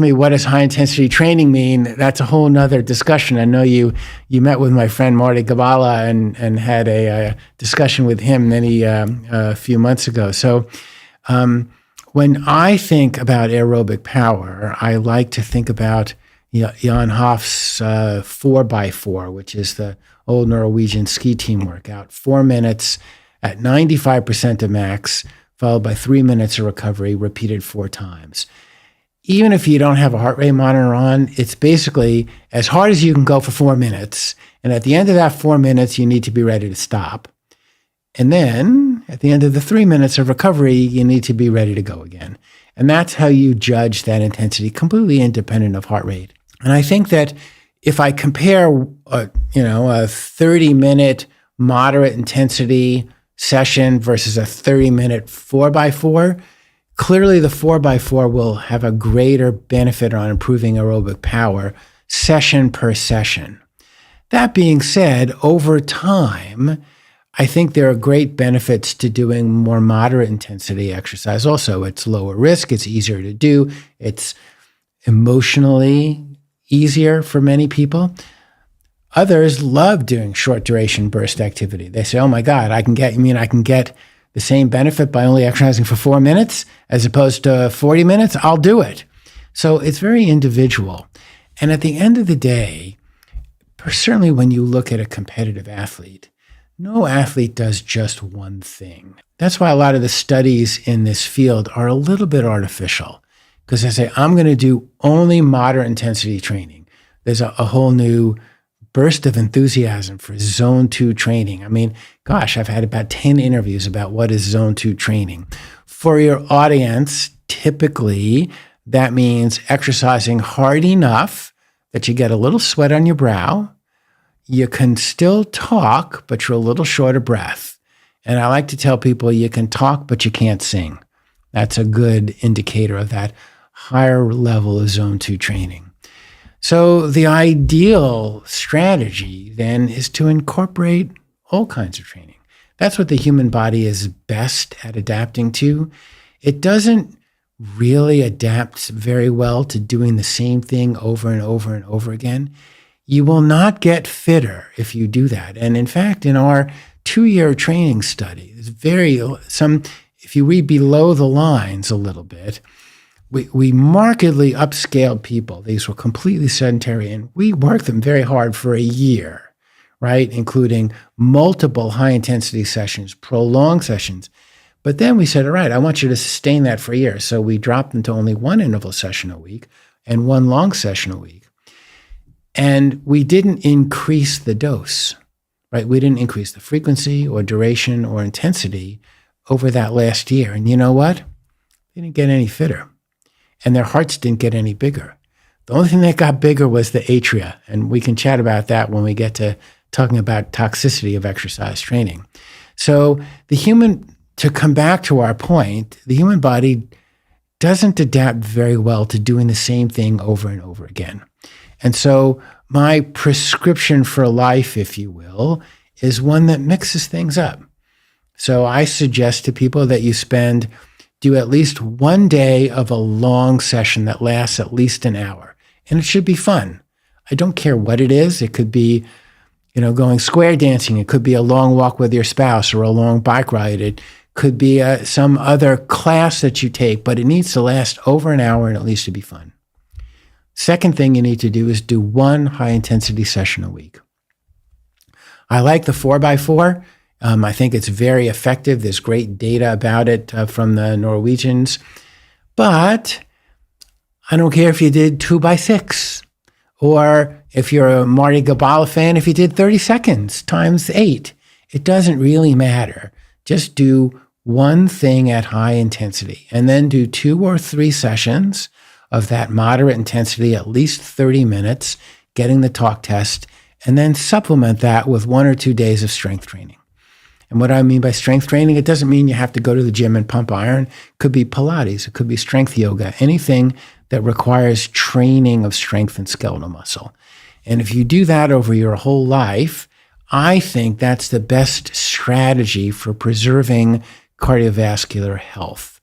What does high intensity training mean? That's a whole nother discussion. I know you met with my friend Marty Gabala and had a discussion with him a few months ago. So when I think about aerobic power, I like to think about Jan Hoff's 4x4, which is the old Norwegian ski team workout. 4 minutes at 95% of max, followed by 3 minutes of recovery, repeated 4 times. Even if you don't have a heart rate monitor on, it's basically as hard as you can go for 4 minutes. And at the end of that 4 minutes, you need to be ready to stop. And then at the end of the 3 minutes of recovery, you need to be ready to go again. And that's how you judge that intensity, completely independent of heart rate. And I think that if I compare, a 30-minute moderate intensity session versus a 30-minute 4x4, clearly the 4x4 will have a greater benefit on improving aerobic power session per session. That being said, over time, I think there are great benefits to doing more moderate intensity exercise. Also, it's lower risk, it's easier to do, it's emotionally easier for many people. Others love doing short duration burst activity. They say, oh my God, I can get the same benefit by only exercising for 4 minutes as opposed to 40 minutes? I'll do it. So it's very individual. And at the end of the day, certainly when you look at a competitive athlete, no athlete does just one thing. That's why a lot of the studies in this field are a little bit artificial, because they say, I'm going to do only moderate intensity training. There's a whole new burst of enthusiasm for zone 2 training. I mean, gosh, I've had about 10 interviews about what is zone 2 training. For your audience, typically that means exercising hard enough that you get a little sweat on your brow. You can still talk, but you're a little short of breath. And I like to tell people you can talk, but you can't sing. That's a good indicator of that higher level of zone 2 training. So the ideal strategy then is to incorporate all kinds of training. That's what the human body is best at adapting to. It doesn't really adapt very well to doing the same thing over and over and over again. You will not get fitter if you do that. And in fact, in our 2-year training study, if you read below the lines a little bit, we markedly upscaled people. These were completely sedentary, and we worked them very hard for a year, right? Including multiple high-intensity sessions, prolonged sessions. But then we said, all right, I want you to sustain that for a year. So we dropped them to only 1 interval session a week and 1 long session a week. And we didn't increase the dose, right? We didn't increase the frequency or duration or intensity over that last year. And you know what? They didn't get any fitter. And their hearts didn't get any bigger. The only thing that got bigger was the atria, and we can chat about that when we get to talking about toxicity of exercise training. So to come back to our point, the human body doesn't adapt very well to doing the same thing over and over again. And so my prescription for life, if you will, is one that mixes things up. So I suggest to people that you do at least 1 day of a long session that lasts at least an hour. And it should be fun. I don't care what it is. It could be, going square dancing. It could be a long walk with your spouse or a long bike ride. It could be some other class that you take, but it needs to last over an hour and at least to be fun. Second thing you need to do is do 1 high-intensity session a week. I like the 4x4. I think it's very effective. There's great data about it from the Norwegians. But I don't care if you did 2x6, or if you're a Marty Gabala fan, if you did 30 seconds times 8. It doesn't really matter. Just do one thing at high intensity, and then do 2 or 3 sessions of that moderate intensity, at least 30 minutes, getting the talk test, and then supplement that with 1 or 2 days of strength training. And what I mean by strength training, it doesn't mean you have to go to the gym and pump iron. It could be Pilates, it could be strength yoga, anything that requires training of strength and skeletal muscle. And if you do that over your whole life, I think that's the best strategy for preserving cardiovascular health.